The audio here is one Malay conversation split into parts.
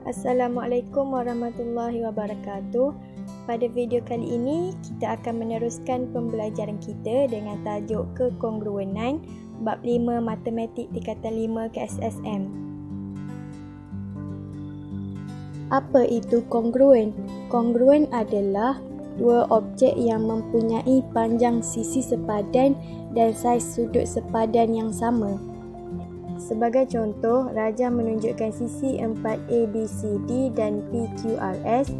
Assalamualaikum warahmatullahi wabarakatuh. Pada video kali ini, kita akan meneruskan pembelajaran kita dengan tajuk kekongruenan bab 5 Matematik tingkatan 5 KSSM. Apa itu kongruen? Kongruen adalah dua objek yang mempunyai panjang sisi sepadan dan saiz sudut sepadan yang sama. Sebagai contoh, rajah menunjukkan sisi 4ABCD dan PQRS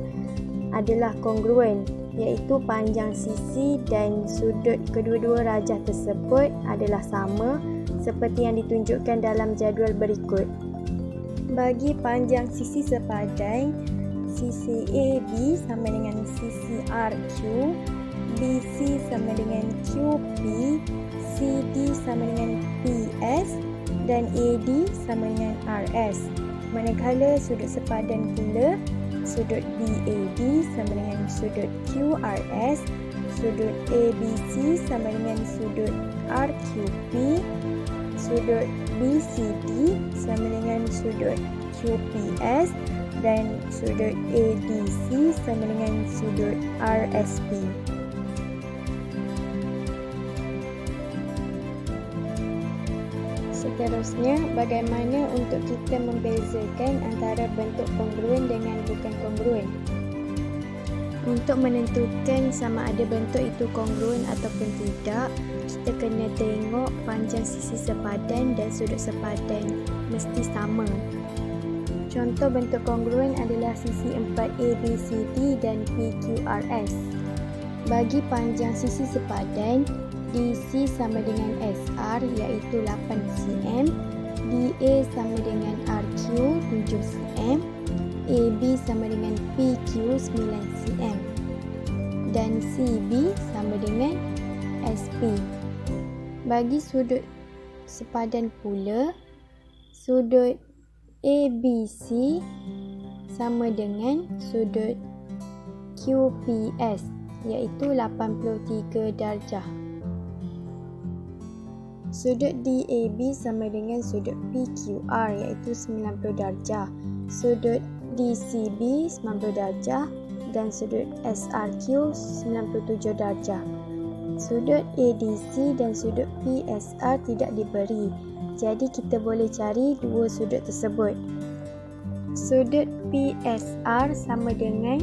adalah kongruen, iaitu panjang sisi dan sudut kedua-dua rajah tersebut adalah sama seperti yang ditunjukkan dalam jadual berikut. Bagi panjang sisi sepadan, sisi AB sama dengan sisi RQ, BC sama dengan QP, CD sama dengan PS dan AD sama dengan RS. Manakala sudut sepadan pula, sudut BAD sama dengan sudut QRS, sudut ABC sama dengan sudut RQP, sudut BCD sama dengan sudut QPS dan sudut ADC sama dengan sudut RSP. Seterusnya, bagaimana untuk kita membezakan antara bentuk kongruen dengan bukan kongruen? Untuk menentukan sama ada bentuk itu kongruen ataupun tidak, kita kena tengok panjang sisi sepadan dan sudut sepadan mesti sama. Contoh bentuk kongruen adalah sisi 4ABCD dan PQRS. Bagi panjang sisi sepadan, DC sama dengan SR iaitu 8 cm, DA sama dengan RQ 7 cm, AB sama dengan PQ 9 cm dan CB sama dengan SP. Bagi sudut sepadan pula, sudut ABC sama dengan sudut QPS iaitu 83 darjah. Sudut DAB sama dengan sudut PQR iaitu 90 darjah, sudut DCB 90 darjah dan sudut SRQ 97 darjah. Sudut ADC dan sudut PSR tidak diberi, jadi kita boleh cari dua sudut tersebut. Sudut PSR sama dengan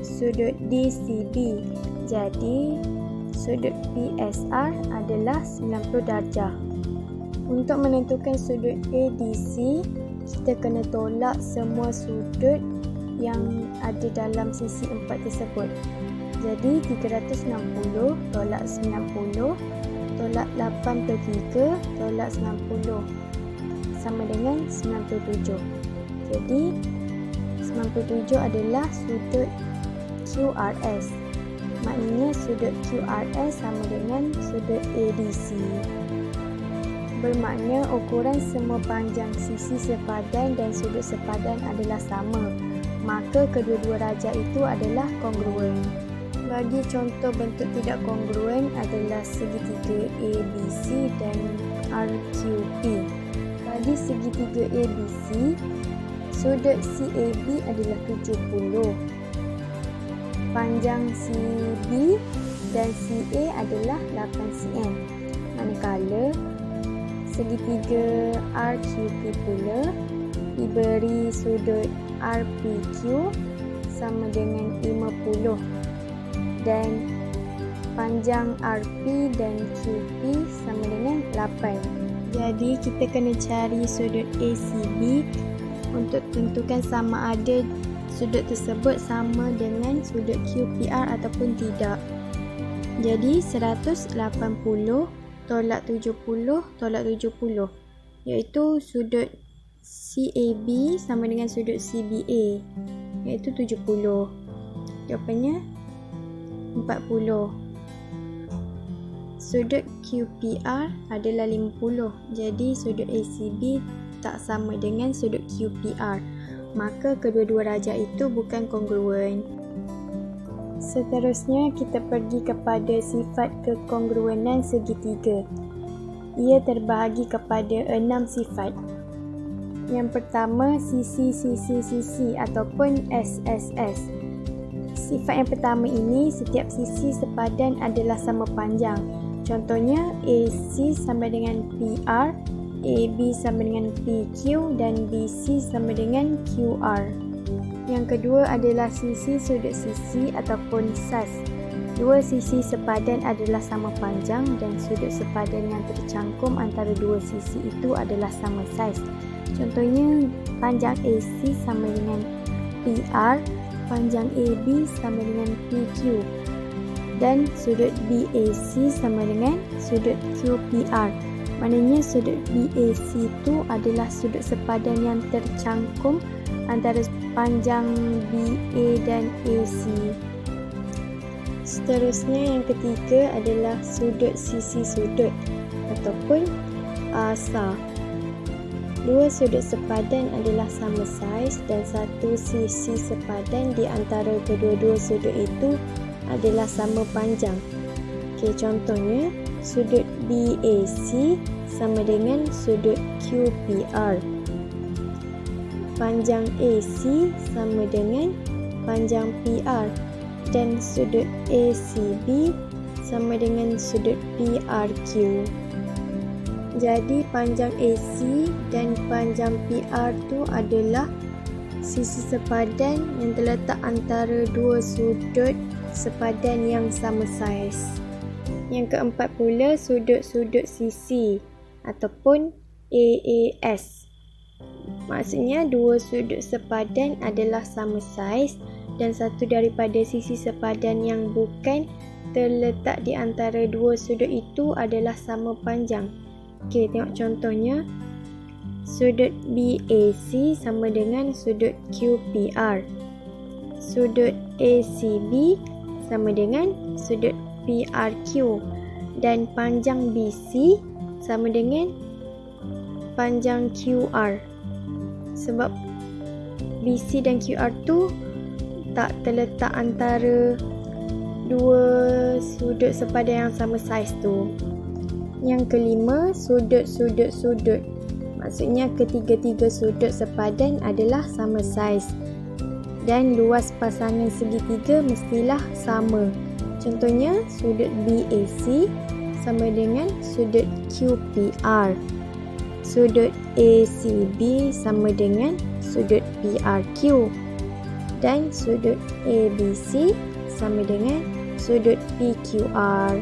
sudut DCB, jadi sudut PSR adalah 90 darjah. Untuk menentukan sudut ADC, kita kena tolak semua sudut yang ada dalam sisi 4 tersebut. Jadi 360 tolak 90 tolak 83 tolak 90 sama dengan 97. Jadi 97 adalah sudut QRS. Maknanya sudut QRS sama dengan sudut ADC. Bermakna ukuran semua panjang sisi sepadan dan sudut sepadan adalah sama. Maka kedua-dua rajah itu adalah kongruen. Bagi contoh bentuk tidak kongruen adalah segitiga ABC dan RQP. Bagi segitiga ABC, sudut CAB adalah 70. Panjang CB dan CA adalah 8 cm. Manakala segitiga RQP pula diberi sudut RPQ sama dengan 50 dan panjang RP dan QP sama dengan 8. Jadi kita kena cari sudut ACB untuk tentukan sama ada sudut tersebut sama dengan sudut QPR ataupun tidak. Jadi 180 tolak 70 tolak 70 iaitu sudut CAB sama dengan sudut CBA iaitu 70. Jawapannya 40. Sudut QPR adalah 50. Jadi sudut ACB tak sama dengan sudut QPR. Maka kedua-dua rajah itu bukan kongruen. Seterusnya kita pergi kepada sifat kekongruenan segitiga. Ia terbahagi kepada 6 sifat. Yang pertama, sisi ataupun SSS. Sifat yang pertama ini, setiap sisi sepadan adalah sama panjang. Contohnya, AC sama dengan PR, AB sama dengan PQ dan BC sama dengan QR. Yang kedua adalah sisi sudut sisi ataupun SAS. Dua sisi sepadan adalah sama panjang dan sudut sepadan yang tercangkum antara dua sisi itu adalah sama saiz. Contohnya, panjang AC sama dengan PR, panjang AB sama dengan PQ dan sudut BAC sama dengan sudut QPR. Maknanya sudut BAC itu adalah sudut sepadan yang tercangkum antara panjang BA dan AC. Seterusnya yang ketiga adalah sudut sisi sudut ataupun SA. Dua sudut sepadan adalah sama saiz dan satu sisi sepadan di antara kedua-dua sudut itu adalah sama panjang. Okey, contohnya sudut BAC sama dengan sudut QPR. Panjang AC sama dengan panjang PR dan sudut ACB sama dengan sudut PRQ. Jadi panjang AC dan panjang PR tu adalah sisi sepadan yang terletak antara dua sudut sepadan yang sama saiz. Yang keempat pula sudut-sudut sisi ataupun AAS. Maksudnya dua sudut sepadan adalah sama saiz dan satu daripada sisi sepadan yang bukan terletak di antara dua sudut itu adalah sama panjang. Okey, tengok contohnya. Sudut BAC sama dengan sudut QPR. Sudut ACB sama dengan sudut PRQ dan panjang BC sama dengan panjang QR. Sebab BC dan QR tu tak terletak antara dua sudut sepadan yang sama saiz tu. Yang kelima, sudut. Maksudnya ketiga-tiga sudut sepadan adalah sama saiz dan luas pasangan segitiga mestilah sama. Contohnya, sudut BAC sama dengan sudut QPR. Sudut ACB sama dengan sudut PRQ dan sudut ABC sama dengan sudut PQR.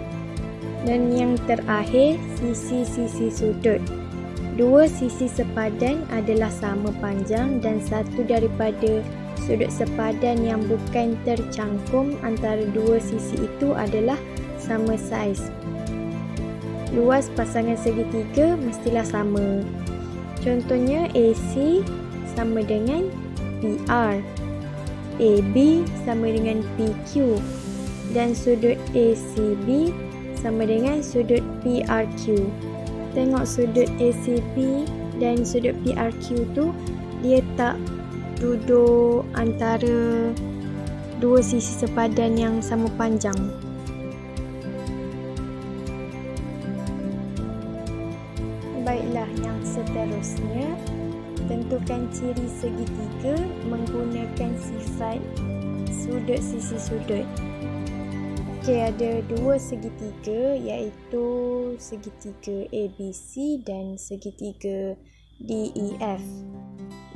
Dan yang terakhir, sisi-sisi sudut. Dua sisi sepadan adalah sama panjang dan satu daripada sudut sepadan yang bukan tercangkum antara dua sisi itu adalah sama saiz. Luas pasangan segitiga mestilah sama. Contohnya, AC sama dengan PR, AB sama dengan PQ dan sudut ACB sama dengan sudut PRQ. Tengok sudut ACB dan sudut PRQ tu, dia tak duduk antara dua sisi sepadan yang sama panjang. Baiklah, yang seterusnya, tentukan ciri segitiga menggunakan sifat sudut sisi sudut. Okey, ada dua segitiga iaitu segitiga ABC dan segitiga DEF.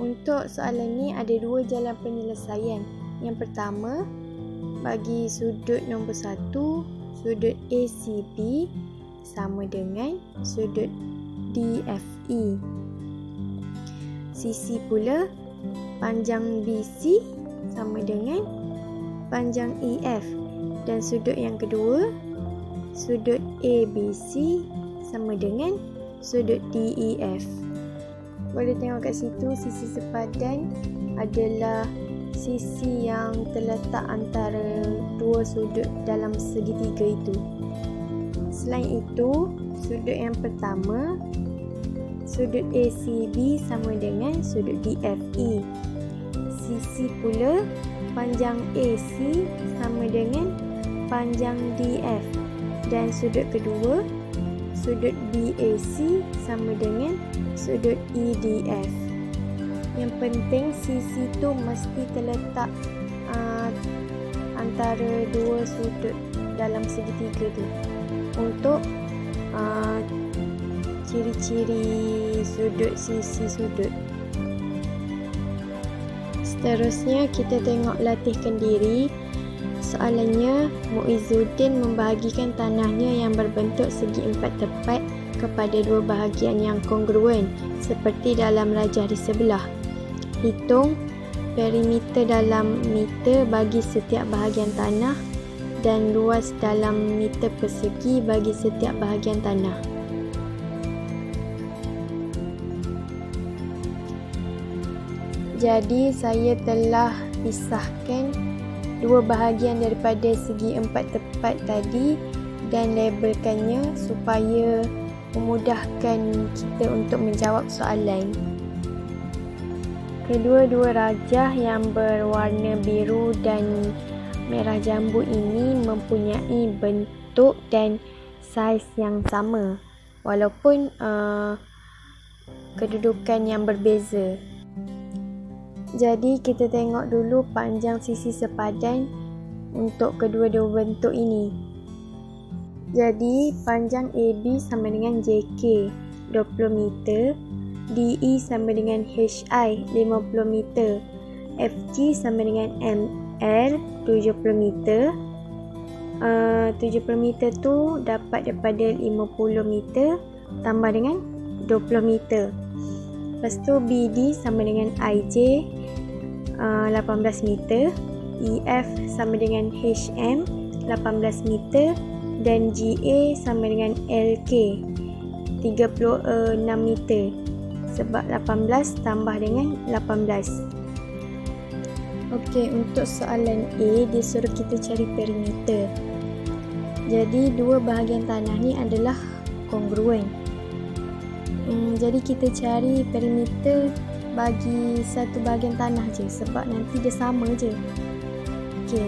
Untuk soalan ni ada dua jalan penyelesaian. Yang pertama, bagi sudut nombor 1, sudut ACB sama dengan sudut DFE. Sisi pula, panjang BC sama dengan panjang EF. Dan sudut yang kedua, sudut ABC sama dengan sudut DEF. Boleh tengok kat situ, sisi sepadan adalah sisi yang terletak antara dua sudut dalam segitiga itu. Selain itu, sudut yang pertama, sudut ACB sama dengan sudut DFE. Sisi pula, panjang AC sama dengan panjang DF. Dan sudut kedua, sudut BAC sama dengan sudut EDF. Yang penting sisi tu mesti terletak antara dua sudut dalam segitiga tu untuk ciri-ciri sudut, sisi sudut. Seterusnya kita tengok latihkan diri. Soalannya, Muizuddin membahagikan tanahnya yang berbentuk segi empat tepat kepada dua bahagian yang kongruen seperti dalam rajah di sebelah. Hitung perimeter dalam meter bagi setiap bahagian tanah dan luas dalam meter persegi bagi setiap bahagian tanah. Jadi saya telah pisahkan dua bahagian daripada segi empat tepat tadi dan labelkannya supaya memudahkan kita untuk menjawab soalan. Kedua-dua rajah yang berwarna biru dan merah jambu ini mempunyai bentuk dan saiz yang sama walaupun kedudukan yang berbeza. Jadi kita tengok dulu panjang sisi sepadan untuk kedua-dua bentuk ini. Jadi panjang AB sama dengan JK 20 meter, DE sama dengan HI 50 meter, FG sama dengan ML 70 meter. 70 meter tu dapat daripada 50 meter tambah dengan 20 meter. Lepas tu BD sama dengan IJ 18 meter, EF sama dengan HM 18 meter dan GA sama dengan LK 36 meter sebab 18 tambah dengan 18. Okey, untuk soalan A dia suruh kita cari perimeter. Jadi dua bahagian tanah ni adalah kongruen. Jadi kita cari perimeter bagi satu bahagian tanah je sebab nanti dia sama je. Okey,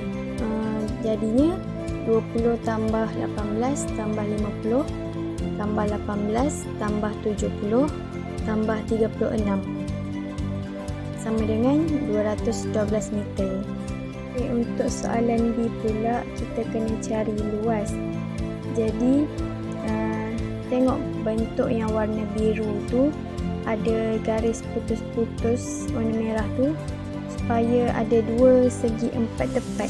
jadinya 20 tambah 18 tambah 50 tambah 18 tambah 70 tambah 36 sama dengan 212 meter. Okay, untuk soalan B pula kita kena cari luas. Jadi tengok bentuk yang warna biru tu ada garis putus-putus warna merah tu supaya ada dua segi empat tepat.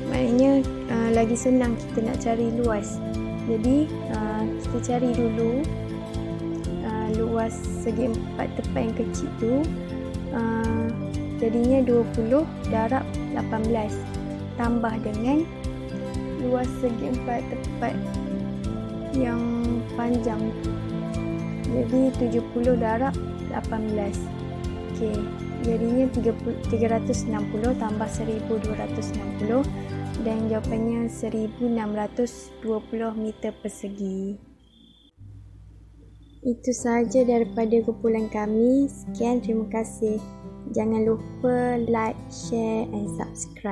Maknanya lagi senang kita nak cari luas. Jadi kita cari dulu luas segi empat tepat yang kecil tu. Jadinya 20 darab 18 tambah dengan luas segi empat tepat yang panjang. Jadi 70 darab 18. Okey, jadinya 360 tambah 1260 dan jawapannya 1620 meter persegi. Itu sahaja daripada kumpulan kami. Sekian, terima kasih. Jangan lupa like, share and subscribe.